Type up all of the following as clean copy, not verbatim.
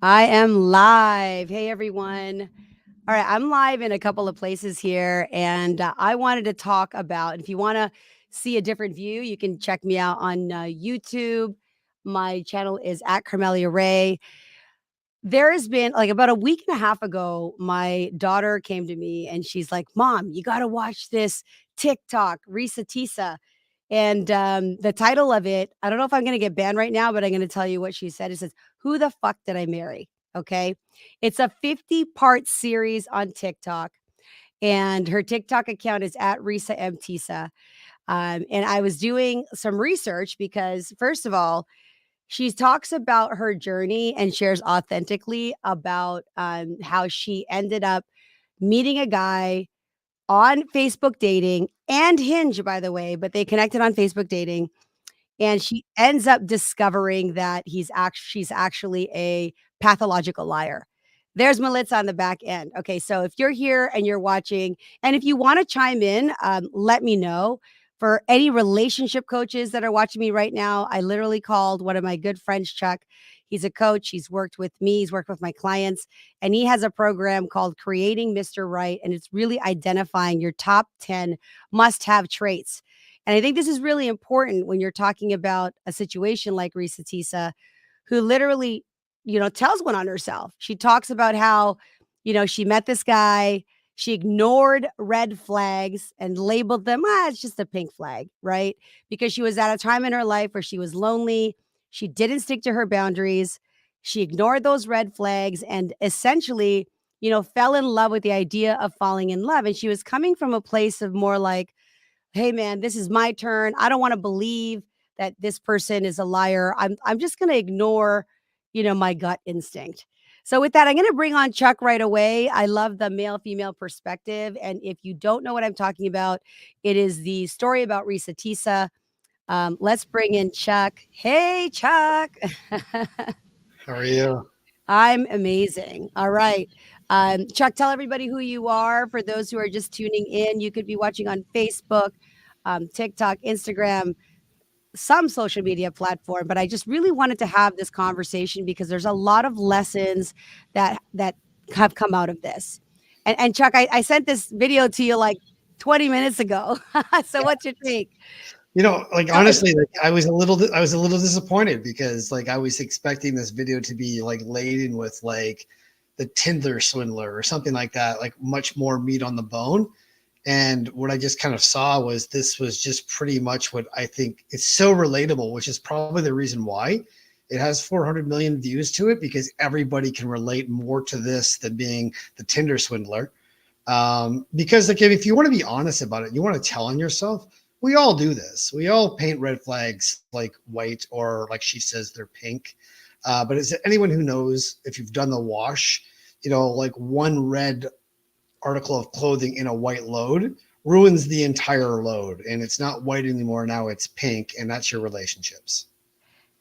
I am live. Hey, everyone. All right, I'm live in a couple of places here, and I wanted to talk about. If you want to see a different view, you can check me out on YouTube. My channel is at Carmelia Ray. There has been like about a week and a half ago, my daughter came to me and she's like, "Mom, you got to watch this TikTok, Reesa Teesa." And the title of it, I don't know if I'm going to get banned right now, but I'm going to tell you what she said. It says, "Who the fuck did I marry?" Okay. It's a 50-part series on TikTok. And her TikTok account is at Reesa M. Teesa. And I was doing some research because, first of all, she talks about her journey and shares authentically about how she ended up meeting a guy on Facebook dating and Hinge, by the way, but they connected on Facebook dating. And she ends up discovering that she's actually a pathological liar. There's Melissa on the back end. Okay, so if you're here and you're watching, and if you want to chime in, let me know. For any relationship coaches that are watching me right now, I literally called one of my good friends, Chuck. He's a coach. He's worked with me. He's worked with my clients, and he has a program called Creating Mr. Right, and it's really identifying your top 10 must-have traits. And I think this is really important when you're talking about a situation like Reesa Teesa, who literally, tells one on herself. She talks about how, she met this guy, she ignored red flags and labeled them, it's just a pink flag, right? Because she was at a time in her life where she was lonely. She didn't stick to her boundaries. She ignored those red flags and essentially, fell in love with the idea of falling in love. And she was coming from a place of more like, hey man, this is my turn. I don't want to believe that this person is a liar. I'm just going to ignore, my gut instinct. So with that, I'm going to bring on Chuck right away. I love the male female perspective, and if you don't know what I'm talking about, it is the story about Reesa Teesa. Let's bring in Chuck. Hey, Chuck. How are you? I'm amazing. All right. Chuck, tell everybody who you are. For those who are just tuning in, you could be watching on Facebook, TikTok, Instagram, some social media platform. But I just really wanted to have this conversation because there's a lot of lessons that have come out of this. And Chuck, I sent this video to you like 20 minutes ago. So what's your take? Like Tell us. honestly, like I was a little disappointed because like I was expecting this video to be like laden with like the Tinder swindler or something like that, like much more meat on the bone. And what I just kind of saw was this was just pretty much what I think it's so relatable, which is probably the reason why it has 400 million views to it because everybody can relate more to this than being the Tinder swindler. Because like if you want to be honest about it, you want to tell on yourself. We all do this. We all paint red flags like white or like she says they're pink. But is it anyone who knows if you've done the wash, like one red article of clothing in a white load ruins the entire load and it's not white anymore. Now it's pink, and that's your relationships.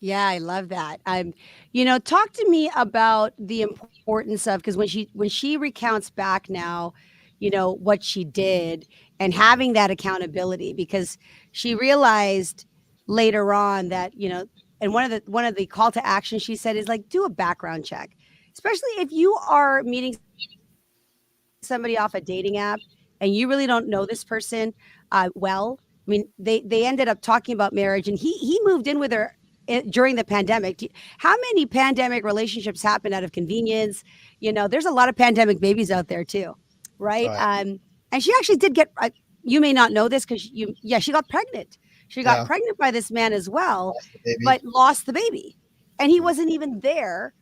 Yeah, I love that. Talk to me about the importance of, because when she recounts back now, what she did and having that accountability, because she realized later on that, and one of the call to action she said is like do a background check, especially if you are meeting somebody off a dating app and you really don't know this person well. I mean, they ended up talking about marriage, and he moved in with her during the pandemic. How many pandemic relationships happen out of convenience? There's a lot of pandemic babies out there too, right? Right. And she actually did get. You may not know this because yeah, she got pregnant. She got Yeah. pregnant by this man as well, Lost the baby. but lost the baby, and he wasn't even there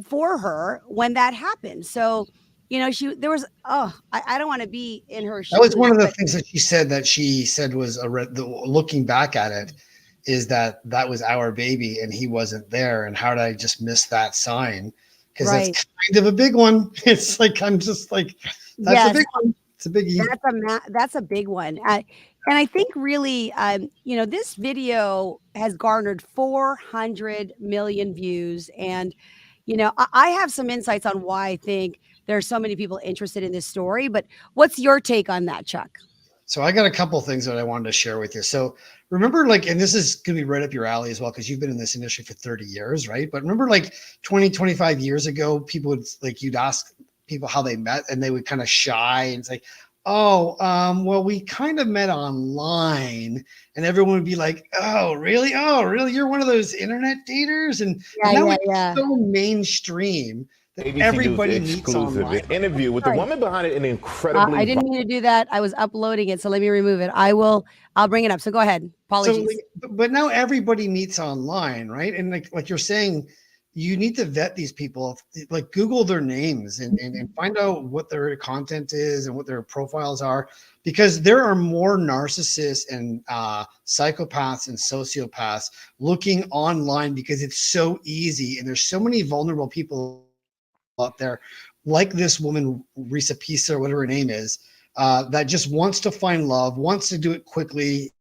for her when that happened. So, she there was. Oh, I don't want to be in her That was one shoes, of the but things that she said was looking back at it is that that was our baby and he wasn't there. And how did I just miss that sign? Because that's right. kind of a big one. It's like, I'm just like, that's a Yes, big one. It's a biggie. that's a big one. And I think really, this video has garnered 400 million views. And, I have some insights on why I think there's so many people interested in this story. But what's your take on that, Chuck? So I got a couple things that I wanted to share with you. So remember, like, and this is going to be right up your alley as well, because you've been in this industry for 30 years, right? But remember, like 20, 25 years ago, people would like, you'd ask people how they met and they would kind of shy and say, oh, well, we kind of met online. And everyone would be like, oh, really? Oh, really? You're one of those internet daters? And Yeah, now yeah, it's yeah. so mainstream that ABC News everybody meets exclusive online. interview with the Sorry. woman behind it, an incredibly I didn't mean to do that. I was uploading it, so let me remove it. I'll bring it up. So go ahead. So, Apologies. but now everybody meets online, right? And like you're saying, you need to vet these people. Like Google their names and find out what their content is and what their profiles are, because there are more narcissists and psychopaths and sociopaths looking online because it's so easy and there's so many vulnerable people out there, like this woman, Reesa, or whatever her name is, that just wants to find love, wants to do it quickly,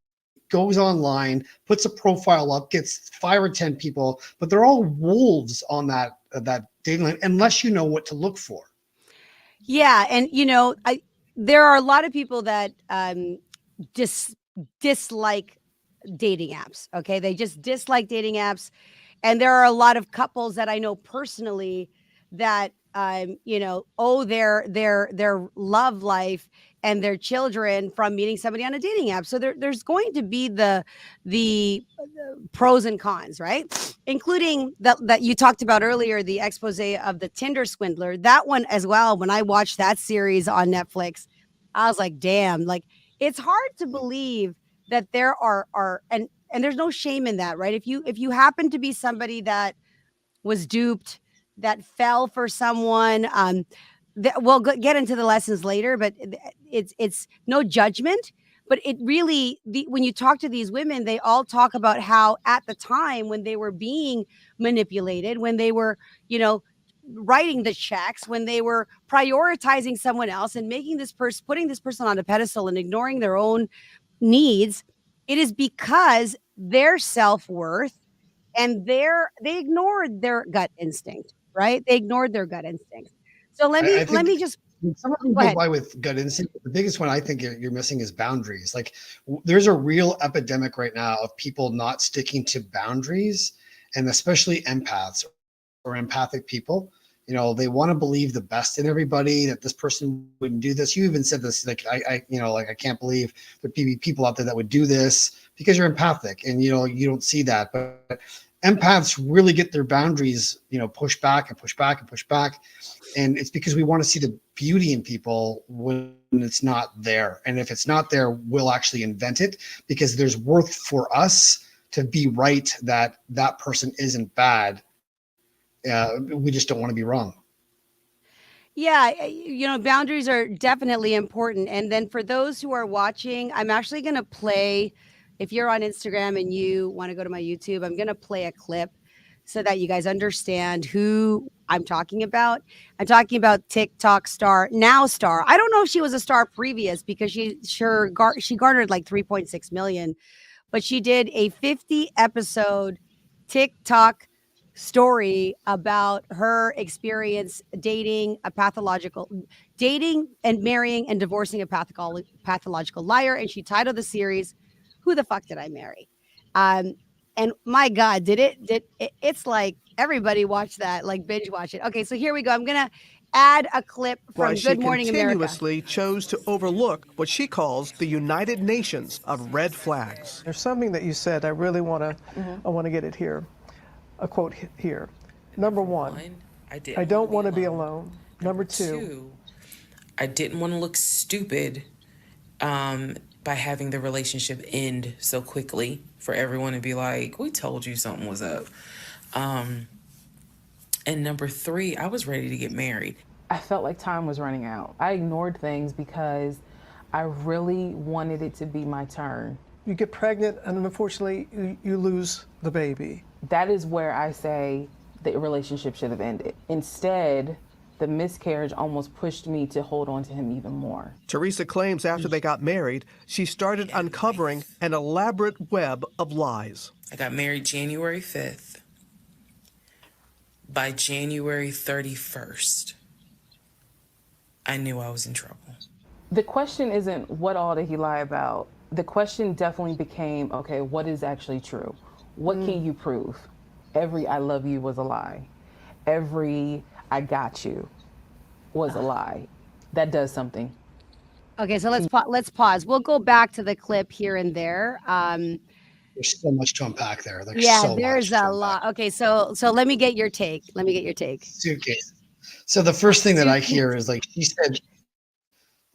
goes online, puts a profile up, gets 5 or 10 people, but they're all wolves on that dating line unless you know what to look for. Yeah, and there are a lot of people that dislike dating apps. Okay, they just dislike dating apps, and there are a lot of couples that I know personally that owe their love life and their children from meeting somebody on a dating app. So there's going to be the pros and cons, right? Including that you talked about earlier, the expose of the Tinder swindler. That one as well. When I watched that series on Netflix, I was like, damn, like it's hard to believe that there are and there's no shame in that, right? If you happen to be somebody that was duped, that fell for someone, we'll get into the lessons later, but it's no judgment. But it really, when you talk to these women, they all talk about how at the time when they were being manipulated, when they were, writing the checks, when they were prioritizing someone else and making this person, putting this person on a pedestal and ignoring their own needs, it is because their self-worth and they ignored their gut instinct, right? They ignored their gut instinct. So let I me let think me just some of them go go ahead. by with gut instinct. The biggest one I think you're missing is boundaries. Like there's a real epidemic right now of people not sticking to boundaries, and especially empaths or empathic people. They want to believe the best in everybody, that this person wouldn't do this. You even said this, like I can't believe there'd be people out there that would do this, because you're empathic and you don't see that. But empaths really get their boundaries, pushed back and pushed back and pushed back. And it's because we want to see the beauty in people when it's not there. And if it's not there, we'll actually invent it, because there's worth for us to be right that that person isn't bad. We just don't want to be wrong. Yeah, boundaries are definitely important. And then for those who are watching, I'm actually going to play, if you're on Instagram and you want to go to my YouTube, I'm going to play a clip so that you guys understand who I'm talking about. I'm talking about TikTok star, now star. I don't know if she was a star previous, because she garnered like 3.6 million, but she did a 50 episode TikTok story about her experience dating and marrying and divorcing a pathological liar. And she titled the series, "Who the Fuck Did I Marry?" And my God, it's like everybody watch that, like binge watch it. Okay, so here we go. I'm going to add a clip from Good Morning America. Continuously chose to overlook what she calls the United Nations of red flags. There's something that you said I really want to get it here. A quote here. Number one, I don't want to be alone. Number two, I didn't want to look stupid by having the relationship end so quickly for everyone to be like, we told you something was up. And number three, I was ready to get married. I felt like time was running out. I ignored things because I really wanted it to be my turn. you get pregnant and unfortunately you lose the baby. That is where I say the relationship should have ended. Instead, the miscarriage almost pushed me to hold on to him even more. Teresa claims after they got married, she started uncovering an elaborate web of lies. I got married January 5th. By January 31st, I knew I was in trouble. The question isn't what all did he lie about. The question definitely became, okay, what is actually true? What can you prove? Every I love you was a lie. Every I got you was a lie. That does something. Okay, so let's pause. We'll go back to the clip here and there. There's so much to unpack there. There's Yeah, so there's much to a unpack. lot. Okay, so let me get your take. Suitcase. So the first thing that I hear is like she said,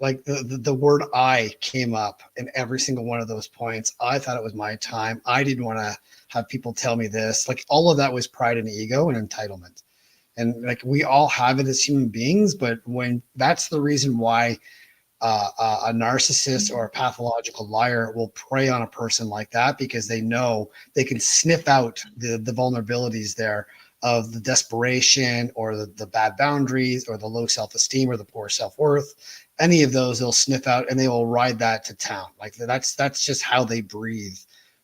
like the word I came up in every single one of those points. I thought it was my time. I didn't want to have people tell me this. Like all of that was pride and ego and entitlement. And like we all have it as human beings, but when that's the reason why a narcissist or a pathological liar will prey on a person like that, because they know they can sniff out the vulnerabilities there of the desperation or the bad boundaries or the low self-esteem or the poor self-worth. Any of those they'll sniff out and they will ride that to town. Like that's just how they breathe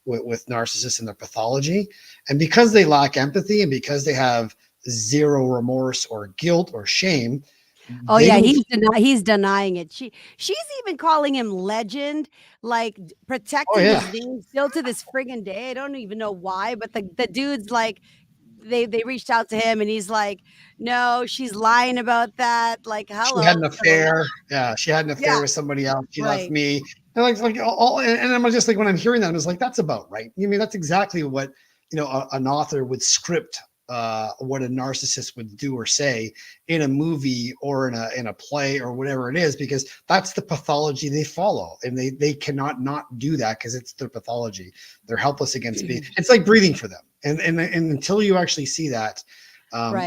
with narcissists and their pathology. And because they lack empathy and because they have zero remorse or guilt or shame. Oh yeah, he's denying it. She's even calling him legend, like protecting his name still to this friggin' day. I don't even know why, but the dude's like, they reached out to him and he's like, no, she's lying about that. Like, hello. She had an affair. Yeah, she had an affair with somebody else. She left me. And and I'm just like, when I'm hearing that, I was like, that's about right. I mean, that's exactly what, an author would script what a narcissist would do or say in a movie or in a play or whatever it is, because that's the pathology they follow, and they cannot not do that because it's their pathology. They're helpless against being. It's like breathing for them, and until you actually see that,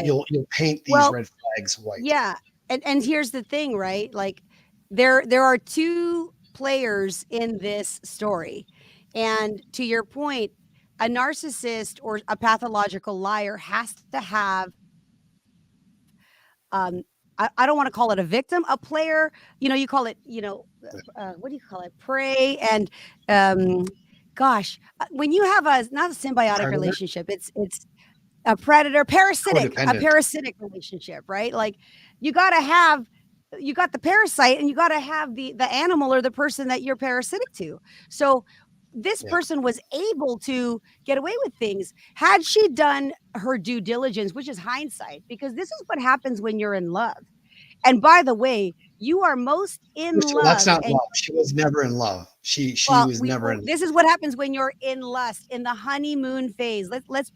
you'll paint these red flags white. Yeah, and here's the thing, right? Like there are two players in this story, and to your point, a narcissist or a pathological liar has to have, I don't want to call it a victim, a player, you call it, what do you call it? Prey. And, gosh, when you have not a symbiotic relationship, it's a predator, a parasitic relationship, right? Like you got the parasite and you got to have the animal or the person that you're parasitic to. So this person was able to get away with things had she done her due diligence, which is hindsight, because this is what happens when you're in love. And by the way, you are most in love. That's not love. She was never in love. She was never in love. This is what happens when you're in lust, in the honeymoon phase. Let's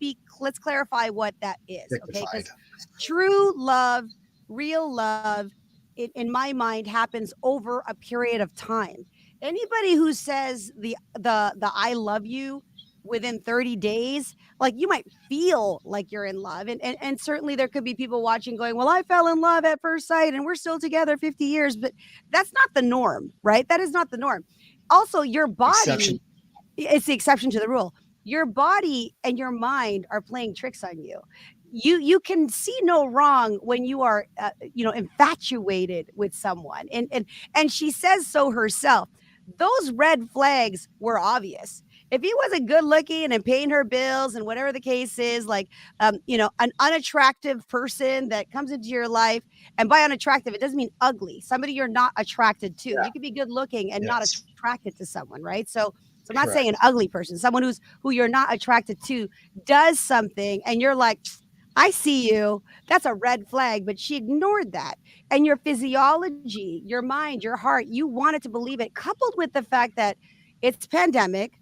clarify what that is. Okay. Because true love, real love, in my mind, happens over a period of time. Anybody who says the I love you within 30 days, like you might feel like you're in love. And certainly there could be people watching going, well, I fell in love at first sight and we're still together 50 years, but that's not the norm, right? That is not the norm. Also, your body, it's the exception to the rule. Your body and your mind are playing tricks on you. You can see no wrong when you are, infatuated with someone. And she says so herself. Those red flags were obvious. If he wasn't good looking and paying her bills and whatever the case is, like, an unattractive person that comes into your life, and by unattractive, it doesn't mean ugly, somebody you're not attracted to. You can be good looking and not attracted to someone, right? So I'm not saying an ugly person, someone who you're not attracted to does something and you're like, I see you. That's a red flag, but she ignored that. And your physiology, your mind, your heart, you wanted to believe it, coupled with the fact that it's pandemic.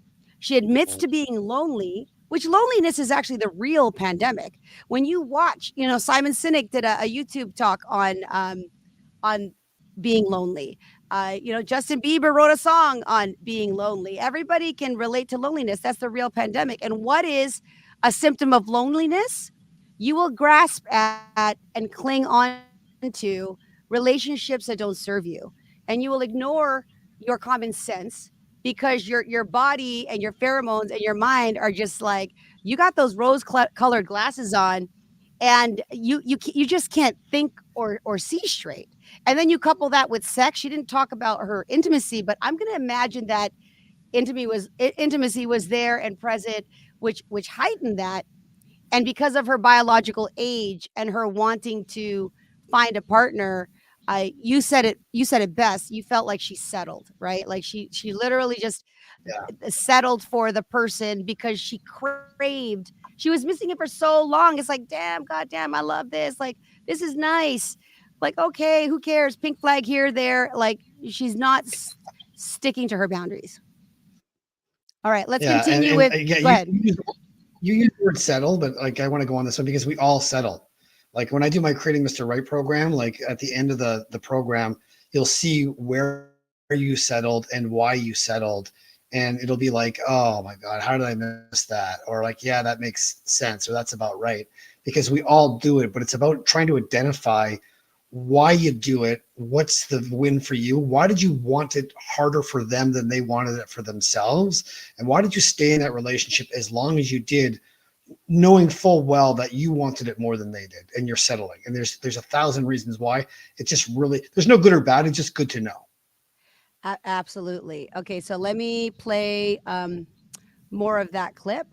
She admits to being lonely, which loneliness is actually the real pandemic. When you watch, Simon Sinek did a YouTube talk on being lonely. Justin Bieber wrote a song on being lonely. Everybody can relate to loneliness. That's the real pandemic. And what is a symptom of loneliness? You will grasp at and cling on to relationships that don't serve you. And you will ignore your common sense because your body and your pheromones and your mind are just like, you got those rose-colored glasses on and you just can't think or see straight. And then you couple that with sex. She didn't talk about her intimacy, but I'm going to imagine that intimacy was there and present, which heightened that. And because of her biological age and her wanting to find a partner, you said it best. You felt like she settled, right? Like she literally just settled for the person because she craved. She was missing it for so long. It's like, damn, goddamn, I love this. Like, this is nice. Like, okay, who cares? Pink flag here, there. Like, she's not sticking to her boundaries. All right, let's continue with. Yeah, Go ahead. You use the word settle, but like I want to go on this one because we all settle. Like when I do my Creating Mr. Right program, like at the end of the program, you'll see where you settled and why you settled. And it'll be like, oh my God, how did I miss that? Or like, yeah, that makes sense. Or that's about right. Because we all do it, but it's about trying to identify why you do it. What's the win for you? Why did you want it harder for them than they wanted it for themselves? And why did you stay in that relationship as long as you did, knowing full well that you wanted it more than they did, and you're settling? And there's 1,000 reasons why. It just really, there's no good or bad. It's just good to know. Absolutely. Okay, so let me play more of that clip.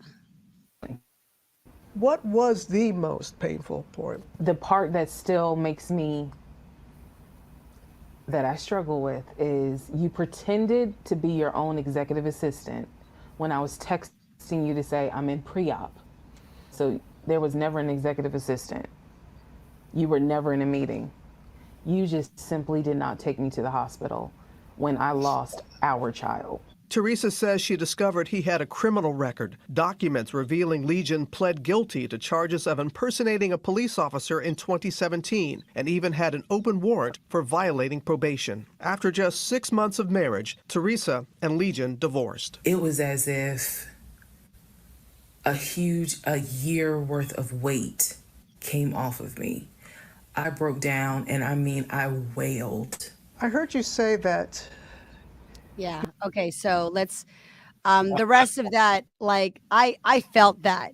What was the most painful part? The part that still makes me, that I struggle with, is you pretended to be your own executive assistant when I was texting you to say I'm in pre-op. So there was never an executive assistant. You were never in a meeting. You just simply did not take me to the hospital when I lost our child. Teresa says she discovered he had a criminal record, documents revealing Legion pled guilty to charges of impersonating a police officer in 2017, and even had an open warrant for violating probation. After just 6 months of marriage, Teresa and Legion divorced. It was as if a year worth of weight came off of me. I broke down, and I mean, I wailed. I heard you say that. Yeah. Okay. So let's, the rest of that, like, I felt that,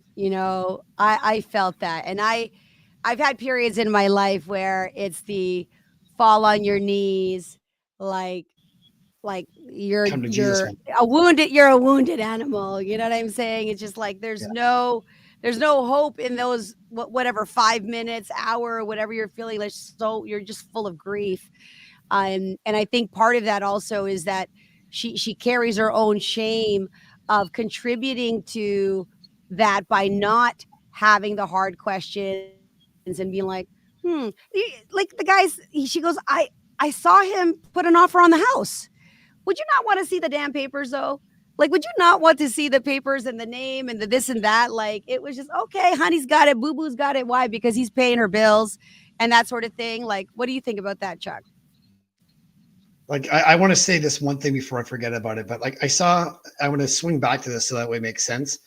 I felt that. And I've had periods in my life where it's the fall on your knees, like you're you're a wounded animal. You know what I'm saying? It's just like, there's no hope in those, whatever, 5 minutes, hour, whatever you're feeling. Like, so you're just full of grief. And I think part of that also is that she carries her own shame of contributing to that by not having the hard questions and being like, like the guys, she goes, I saw him put an offer on the house. Would you not want to see the damn papers though? Like, would you not want to see the papers and the name and the this and that? Like, it was just, okay, honey's got it, boo-boo's got it. Why? Because he's paying her bills and that sort of thing. Like, what do you think about that, Chuck? Like, I want to say this one thing before I forget about it, but like I want to swing back to this so that way it makes sense.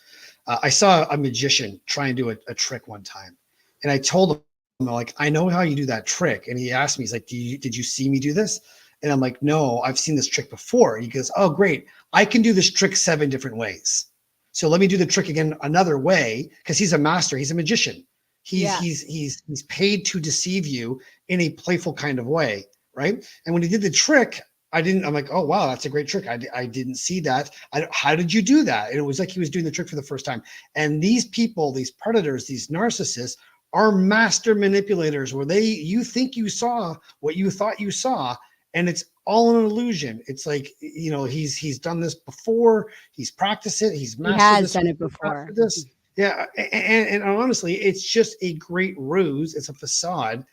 I saw a magician try and do a trick one time, and I told him, like, I know how you do that trick. And he asked me, he's like, did you see me do this? And I'm like, no, I've seen this trick before. He goes, oh, great. I can do this trick 7 different ways. So let me do the trick again another way, because he's a master. He's a magician. He's paid to deceive you in a playful kind of way. Right. And when he did the trick, I'm like, oh, wow, that's a great trick. I didn't see that. How did you do that? And it was like he was doing the trick for the first time. And these people, these predators, these narcissists are master manipulators where you think you saw what you thought you saw. And it's all an illusion. It's like, he's done this before. He's practiced it. He's mastered He has this. done it before. This. Yeah. And honestly, it's just a great ruse. It's a facade.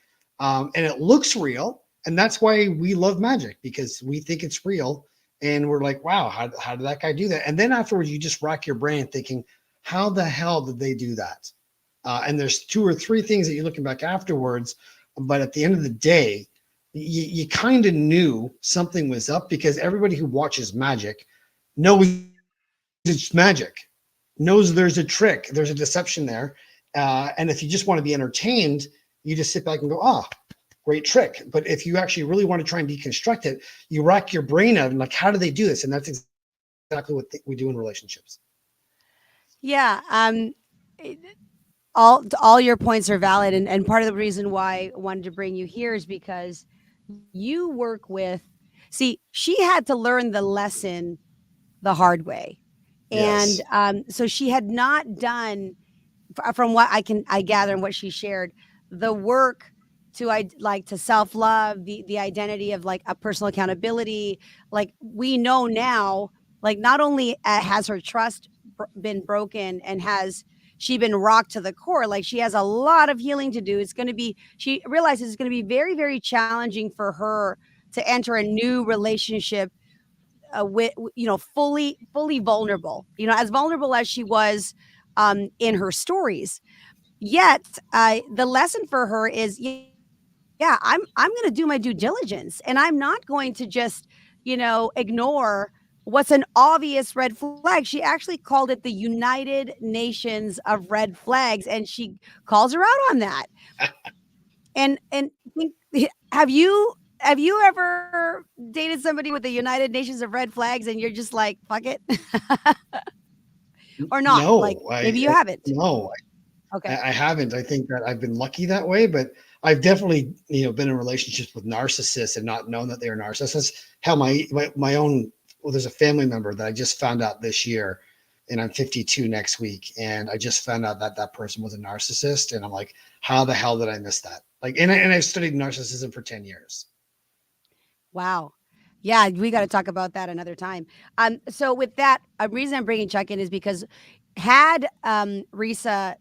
And it looks real. And that's why we love magic, because we think it's real. And we're like, wow, how did that guy do that? And then afterwards, you just rack your brain thinking, how the hell did they do that? And there's 2 or 3 things that you're looking back afterwards. But at the end of the day, you kind of knew something was up, because everybody who watches magic knows it's magic, knows there's a trick, there's a deception there. And if you just want to be entertained, you just sit back and go, oh, great trick. But if you actually really want to try and deconstruct it, you rack your brain out and like, how do they do this? And that's exactly what we do in relationships. Yeah. All your points are valid. And part of the reason why I wanted to bring you here is because you work with, she had to learn the lesson the hard way. Yes. And so she had not done, from what I gather and what she shared, the work to self-love, the identity of like a personal accountability. Like we know now, like not only has her trust been broken and has she been rocked to the core, like she has a lot of healing to do. It's going to be, she realizes it's going to be very, very challenging for her to enter a new relationship with, fully vulnerable, as vulnerable as she was in her stories. Yet the lesson for her is, yeah, I'm going to do my due diligence, and I'm not going to just, ignore what's an obvious red flag. She actually called it the United Nations of red flags, and she calls her out on that. And have you ever dated somebody with the United Nations of red flags and you're just like, fuck it? Or not? Like No, maybe you haven't. no, Okay. I haven't. I think that I've been lucky that way, but I've definitely, been in relationships with narcissists and not known that they're narcissists. Hell, my own, well, there's a family member that I just found out this year, and I'm 52 next week, and I just found out that that person was a narcissist, and I'm like, how the hell did I miss that? Like, and I've studied narcissism for 10 years. Wow. Yeah, we got to talk about that another time. So with that, a reason I'm bringing Chuck in is because had Reesa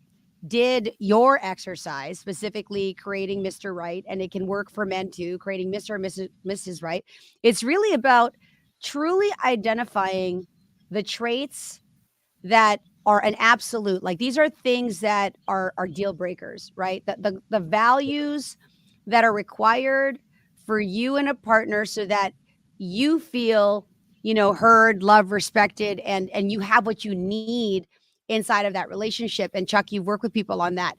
did your exercise, specifically creating Mr. Right, and it can work for men too, creating Mr. and Mrs. Right. It's really about truly identifying the traits that are an absolute, like these are things that are deal breakers, right? The values that are required for you and a partner so that you feel, heard, loved, respected, and you have what you need inside of that relationship. And Chuck, you've worked with people on that.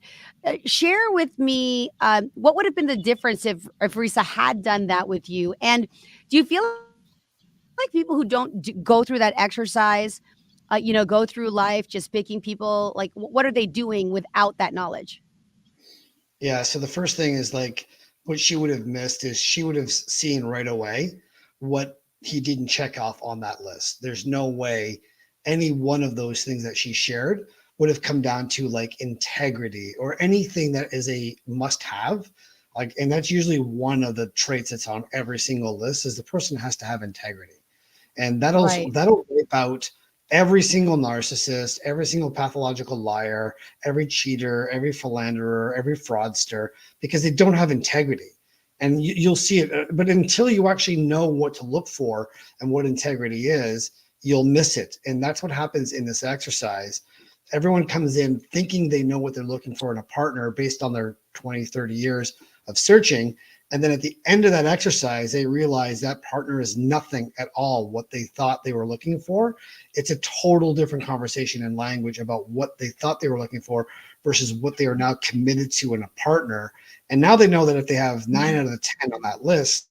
Share with me what would have been the difference if Reesa had done that with you. And do you feel like people who don't go through that exercise, go through life just picking people, like what are they doing without that knowledge? Yeah. So the first thing is like what she would have missed is she would have seen right away what he didn't check off on that list. There's no way any one of those things that she shared would have come down to like integrity or anything that is a must have. Like, and that's usually one of the traits that's on every single list is the person has to have integrity. And Right. that'll wipe out every single narcissist, every single pathological liar, every cheater, every philanderer, every fraudster, because they don't have integrity. And you'll see it, but until you actually know what to look for and what integrity is, you'll miss it. And that's what happens in this exercise. Everyone comes in thinking they know what they're looking for in a partner based on their 20, 30 years of searching. And then at the end of that exercise, they realize that partner is nothing at all what they thought they were looking for. It's a total different conversation and language about what they thought they were looking for versus what they are now committed to in a partner. And now they know that if they have 9 out of the 10 on that list,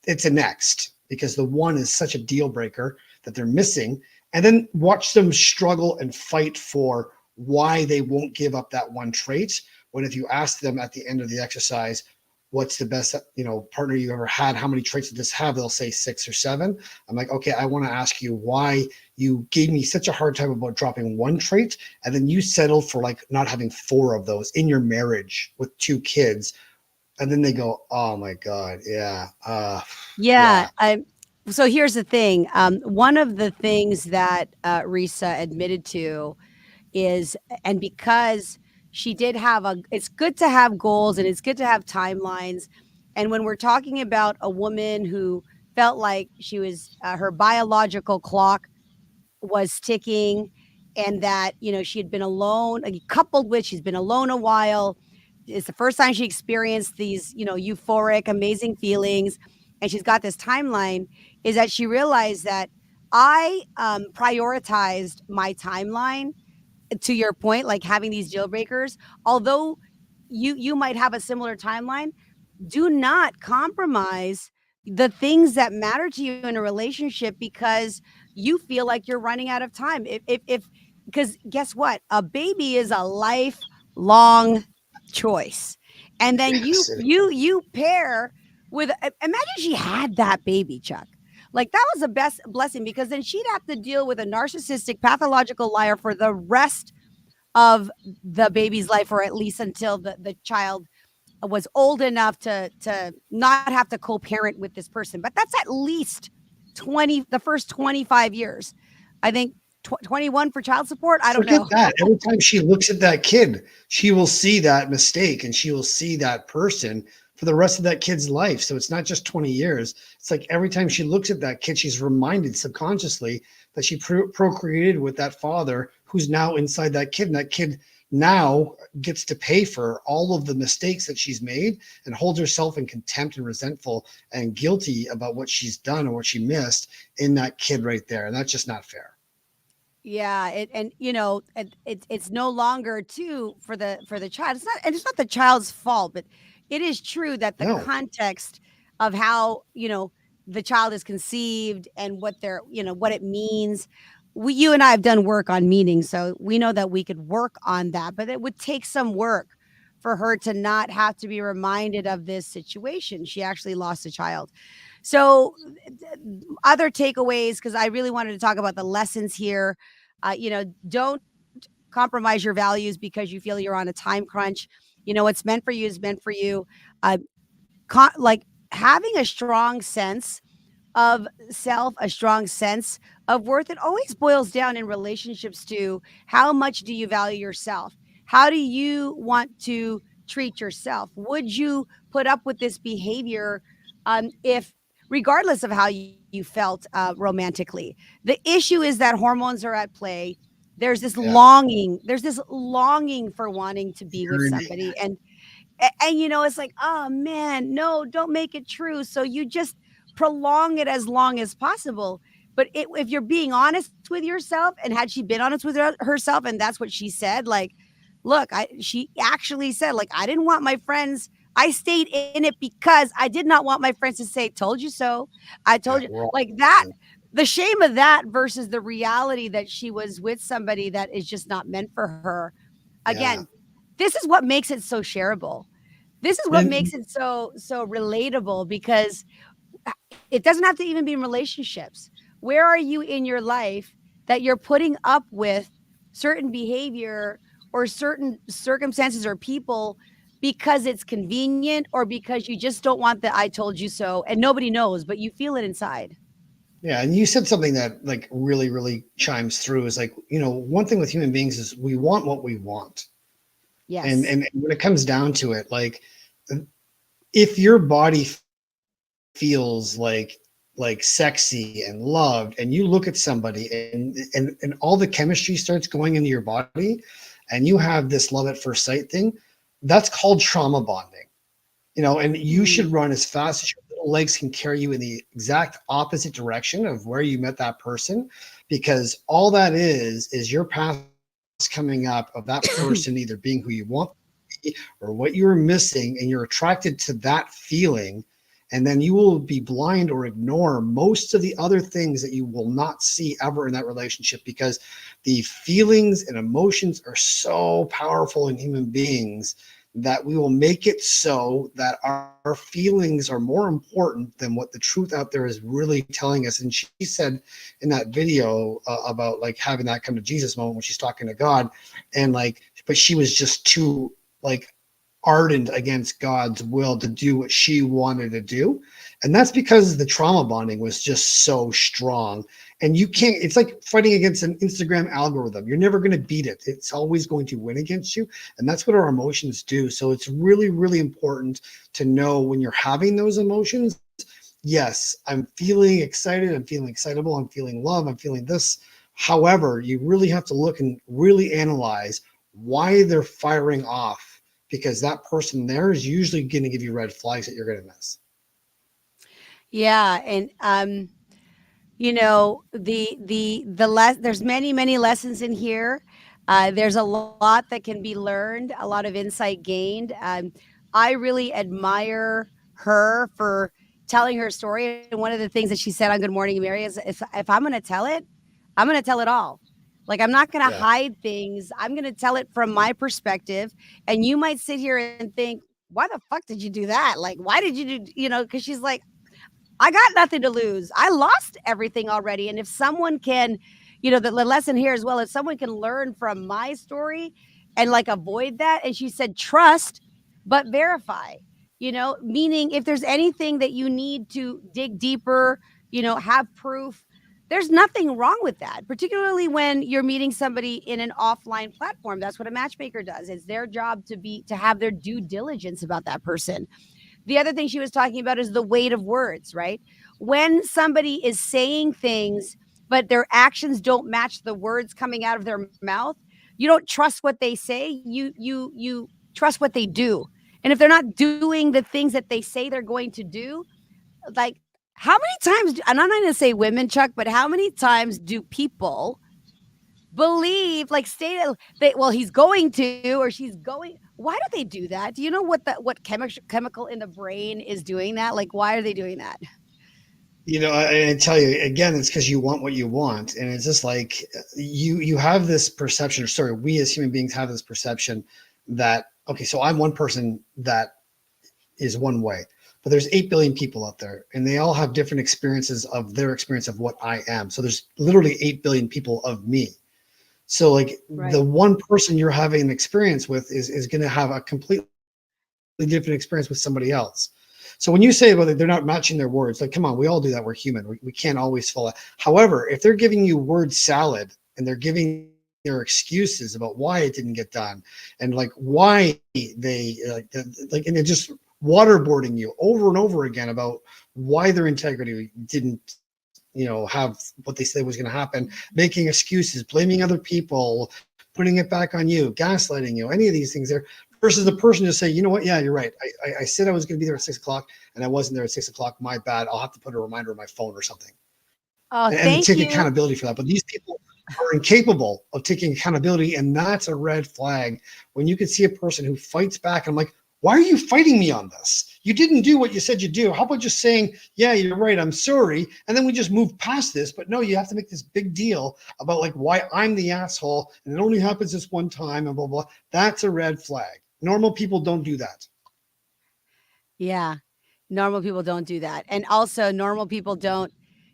it's a next because the one is such a deal breaker that they're missing. And then watch them struggle and fight for why they won't give up that one trait. When if you ask them at the end of the exercise, what's the best partner you ever had, how many traits did this have, they'll say 6 or 7. I'm like, okay, I want to ask you why you gave me such a hard time about dropping one trait and then you settled for like not having 4 of those in your marriage with 2 kids. And then they go, oh my god, yeah, Yeah. So here's the thing. One of the things that Reesa admitted to is, and because she did have it's good to have goals and it's good to have timelines. And when we're talking about a woman who felt like she was, her biological clock was ticking, and that, she had been alone, coupled with she's been alone a while. It's the first time she experienced these, euphoric, amazing feelings. And she's got this timeline, is that she realized that I prioritized my timeline, to your point, like having these deal breakers. Although you might have a similar timeline, do not compromise the things that matter to you in a relationship because you feel like you're running out of time. If because guess what? A baby is a lifelong choice. And then yes, you pair with, imagine she had that baby, Chuck. Like that was the best blessing, because then she'd have to deal with a narcissistic, pathological liar for the rest of the baby's life, or at least until the child was old enough to not have to co-parent with this person. But that's at least the first 25 years. I think 21 for child support. I don't Forget know. that. Every time she looks at that kid, she will see that mistake and she will see that person for the rest of that kid's life. So it's not just 20 years. It's like every time she looks at that kid, she's reminded subconsciously that she procreated with that father who's now inside that kid. And that kid now gets to pay for all of the mistakes that she's made and holds herself in contempt and resentful and guilty about what she's done or what she missed in that kid right there. And that's just not fair. Yeah, it's no longer too for the child. It's not the child's fault, but it is true that the No. context of how the child is conceived and what what it means. You and I have done work on meaning, so we know that we could work on that. But it would take some work for her to not have to be reminded of this situation. She actually lost a child. So other takeaways, because I really wanted to talk about the lessons here. Don't compromise your values because you feel you're on a time crunch. What's meant for you is meant for you. Uh, like having a strong sense of self, a strong sense of worth. It always boils down in relationships to how much do you value yourself? How do you want to treat yourself? Would you put up with this behavior if regardless of how you felt romantically? The issue is that hormones are at play. There's this longing. There's this longing for wanting to be with somebody. And it's like, oh man, no, don't make it true. So you just prolong it as long as possible. But if you're being honest with yourself, and had she been honest with herself, and that's what she said, like, look, she actually said, like, I didn't want my friends. I stayed in it because I did not want my friends to say, told you so. I told you, like that. The shame of that versus the reality that she was with somebody that is just not meant for her. Again, this is what makes it so shareable. This is what makes it so relatable, because it doesn't have to even be in relationships. Where are you in your life that you're putting up with certain behavior or certain circumstances or people because it's convenient, or because you just don't want the I told you so, and nobody knows, but you feel it inside? Yeah, and you said something that like really, really chimes through, is like, one thing with human beings is we want what we want. Yes. And when it comes down to it, like if your body feels like sexy and loved, and you look at somebody and all the chemistry starts going into your body, and you have this love at first sight thing, that's called trauma bonding. And you should run as fast as your little legs can carry you in the exact opposite direction of where you met that person, because all that is your past coming up of that person either being who you want to be or what you were missing, and you're attracted to that feeling. And then you will be blind or ignore most of the other things that you will not see ever in that relationship, because the feelings and emotions are so powerful in human beings that we will make it so that our feelings are more important than what the truth out there is really telling us. And she said in that video about like having that come to Jesus moment when she's talking to God, and like, but she was just too like ardent against God's will to do what she wanted to do. And that's because the trauma bonding was just so strong. And you can't, it's like fighting against an Instagram algorithm. You're never going to beat it. It's always going to win against you. And that's what our emotions do. So it's really, really important to know when you're having those emotions. Yes, I'm feeling excited. I'm feeling excitable. I'm feeling love. I'm feeling this. However, you really have to look and really analyze why they're firing off, because that person there is usually going to give you red flags that you're going to miss. Yeah. And, there's many lessons in here. There's a lot that can be learned, a lot of insight gained. I really admire her for telling her story. And one of the things that she said on Good Morning Mary is, if I'm going to tell it, I'm going to tell it all. Like, I'm not going to hide things. I'm going to tell it from my perspective. And you might sit here and think, why the fuck did you do that? Like, why did you do, because she's like, I got nothing to lose. I lost everything already. And if someone can, the lesson here as well, if someone can learn from my story and like avoid that. And she said, trust but verify, meaning if there's anything that you need to dig deeper, have proof. There's nothing wrong with that, particularly when you're meeting somebody in an offline platform. That's what a matchmaker does. It's their job to have their due diligence about that person. The other thing she was talking about is the weight of words, right? When somebody is saying things, but their actions don't match the words coming out of their mouth, you don't trust what they say. You trust what they do. And if they're not doing the things that they say they're going to do, like how many times, and I'm not going to say women, Chuck, but how many times do people believe, like, stay that, well, he's going to, or she's going? Why do they do that? Do you know what chemical in the brain is doing that? Like, why are they doing that? I tell you again, it's because you want what you want, and it's just like you have this perception, or sorry, we as human beings have this perception that, okay, so I'm one person that is one way, but there's 8 billion people out there, and they all have different experiences of their experience of what I am. So there's literally 8 billion people of me. So like the one person you're having an experience with is going to have a completely different experience with somebody else. So when you say, well, they're not matching their words, like, come on, we all do that. We're human. We can't always follow. However, if they're giving you word salad and they're giving their excuses about why it didn't get done and like why they and they're just waterboarding you over and over again about why their integrity didn't have what they said was going to happen, making excuses, blaming other people, putting it back on you, gaslighting you, any of these things there, versus the person just say, you know what, yeah, you're right. I said I was going to be there at 6 o'clock and I wasn't there at 6 o'clock. My bad. I'll have to put a reminder on my phone or something. Oh, and take accountability for that. But these people are incapable of taking accountability, and that's a red flag. When you can see a person who fights back, I'm like, why are you fighting me on this? You didn't do what you said you do. How about just saying, yeah, you're right, I'm sorry, and then we just move past this? But no, you have to make this big deal about like why I'm the asshole and it only happens this one time and blah, blah. That's a red flag. Normal people don't do that. Yeah. Normal people don't do that. And also normal people don't,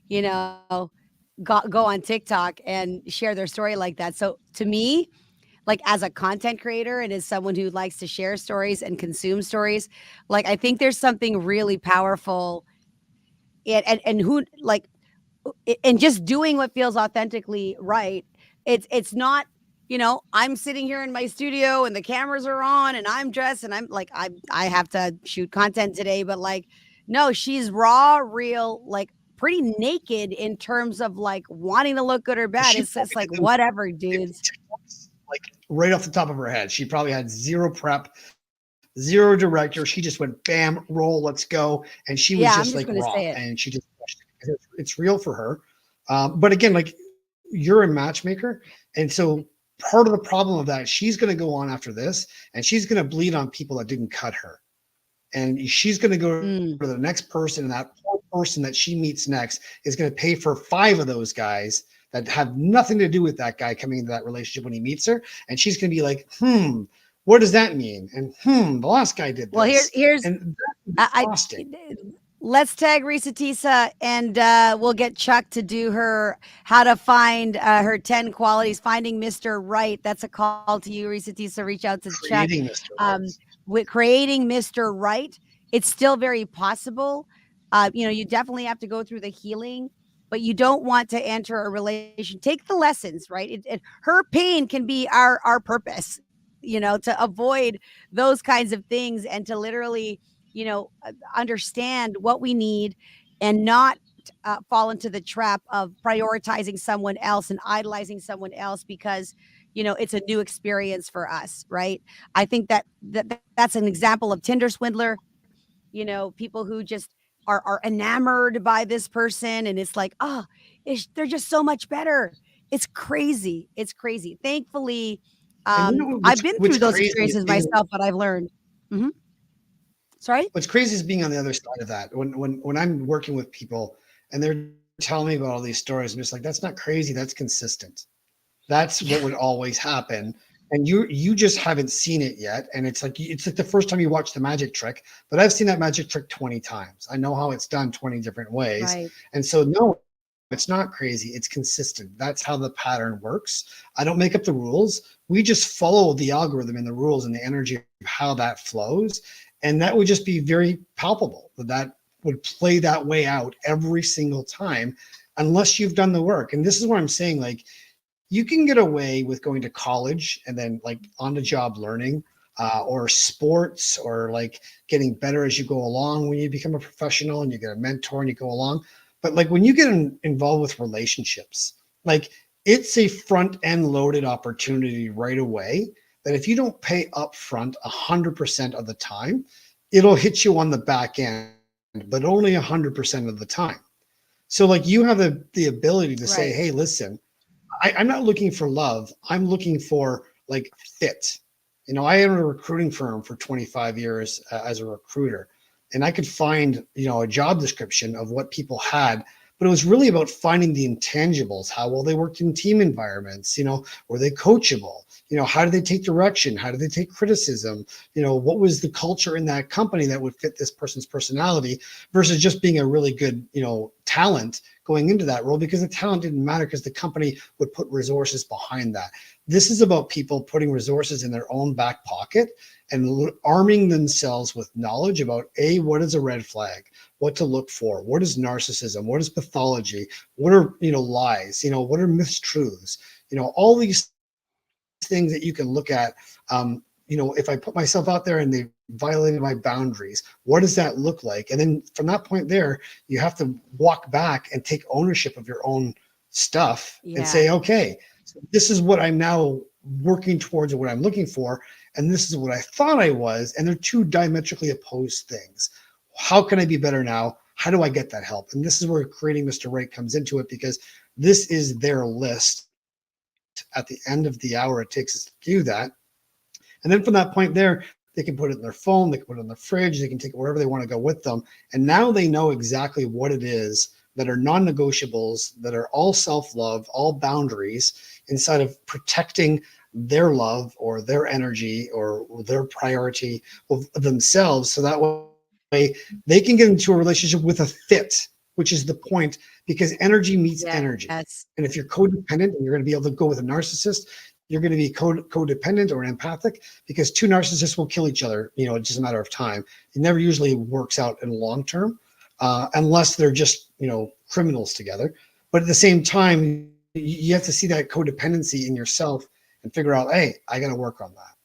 go on TikTok and share their story like that. So to me, like as a content creator and as someone who likes to share stories and consume stories, like I think there's something really powerful and who like and just doing what feels authentically right. It's not, I'm sitting here in my studio and the cameras are on and I'm dressed and I'm like I have to shoot content today, but like no, she's raw, real, like pretty naked in terms of like wanting to look good or bad. It's just like whatever, dudes. Like right off the top of her head, she probably had zero prep, zero director. She just went bam, roll, let's go, and she was just like raw, and she just it's real for her. But again, like you're a matchmaker, and so part of the problem of that, she's going to go on after this, and she's going to bleed on people that didn't cut her, and she's going to go to the next person, and that poor person that she meets next is going to pay for 5 of those guys that have nothing to do with that guy coming into that relationship when he meets her, and she's going to be like, what does that mean? And the last guy did this. Well, here's and let's tag Reesa Teesa, and we'll get Chuck to do her how to find her 10 qualities, finding Mr. Right. That's a call to you, Reesa Teesa. Reach out to Chuck. With creating Mr. Right, it's still very possible. You definitely have to go through the healing, but you don't want to enter a relation. Take the lessons, right? Her pain can be our purpose, to avoid those kinds of things and to literally, understand what we need and not fall into the trap of prioritizing someone else and idolizing someone else because, it's a new experience for us, right? I think that's an example of Tinder swindler, people who just are enamored by this person and it's like, they're just so much better. It's crazy. It's crazy. Thankfully, I've been through those experiences myself, but I've learned. Sorry? What's crazy is being on the other side of that. When I'm working with people and they're telling me about all these stories, I'm just like, that's not crazy. That's consistent. That's what would always happen. And you just haven't seen it yet. And it's like the first time you watch the magic trick, but I've seen that magic trick 20 times. I know how it's done 20 different ways. Right. And so no, It's not crazy. It's consistent. That's how the pattern works. I don't make up the rules. We just follow the algorithm and the rules and the energy of how that flows. And that would just be very palpable. That would play that way out every single time unless you've done the work. And this is what I'm saying. Like, you can get away with going to college and then like on the job learning, or sports, or like getting better as you go along when you become a professional and you get a mentor and you go along. But like when you get involved with relationships, like it's a front end loaded opportunity right away that if you don't pay up front 100% of the time, it'll hit you on the back end, but only 100% of the time. So like you have the ability to say, hey, listen, I'm not looking for love. I'm looking for like fit. You know, I own a recruiting firm for 25 years as a recruiter, and I could find, you know, a job description of what people had, but it was really about finding the intangibles, how well they worked in team environments, you know, were they coachable? You know, how do they take direction? How do they take criticism? You know, what was the culture in that company that would fit this person's personality versus just being a really good, you know, talent going into that role, because the talent didn't matter because the company would put resources behind that. This is about people putting resources in their own back pocket and arming themselves with knowledge about what is a red flag, what to look for, what is narcissism, what is pathology, what are, you know, lies, you know, what are mistruths, you know, all these things that you can look at. You know, if I put myself out there and they violated my boundaries, what does that look like? And then from that point there, you have to walk back and take ownership of your own stuff and say, okay, so this is what I'm now working towards, or what I'm looking for, and this is what I thought I was, and they're two diametrically opposed things. How can I be better now? How do I get that help? And this is where Creating Mr. Right comes into it, because this is their list at the end of the hour it takes us to do that. And then from that point there, they can put it in their phone, they can put it in the fridge, they can take it wherever they want to go with them. And now they know exactly what it is that are non-negotiables, that are all self-love, all boundaries inside of protecting their love or their energy or their priority of themselves. So that way they can get into a relationship with a fit, which is the point, because energy meets energy. And if you're codependent and you're going to be able to go with a narcissist, you're going to be codependent or empathic, because two narcissists will kill each other. You know, it's just a matter of time. It never usually works out in the long term, unless they're just, you know, criminals together. But at the same time, you have to see that codependency in yourself and figure out, hey, I got to work on that.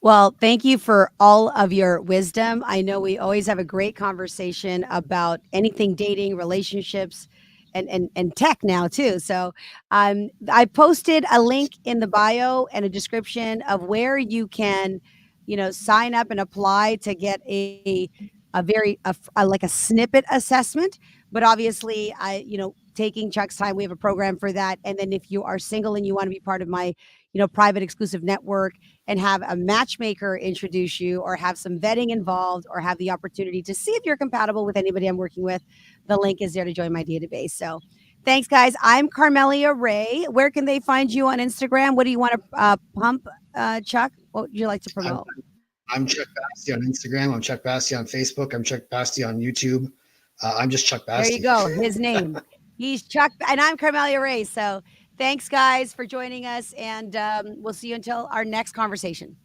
Well, thank you for all of your wisdom. I know we always have a great conversation about anything dating, relationships, and tech now too. So I posted a link in the bio and a description of where you can, you know, sign up and apply to get a like a snippet assessment. But obviously, you know, taking Chuck's time, we have a program for that. And then if you are single and you want to be part of my, you know, private exclusive network and have a matchmaker introduce you, or have some vetting involved, or have the opportunity to see if you're compatible with anybody I'm working with, the link is there to join my database. So thanks, guys. I'm Carmelia Ray. Where can they find you on Instagram? What do you want to pump, Chuck? What would you like to promote? I'm Chuck Basti on Instagram. I'm Chuck Basti on Facebook. I'm Chuck Basti on YouTube. I'm just Chuck Basti. There you go. His name. He's Chuck, and I'm Carmelia Ray. So thanks, guys, for joining us, and we'll see you until our next conversation.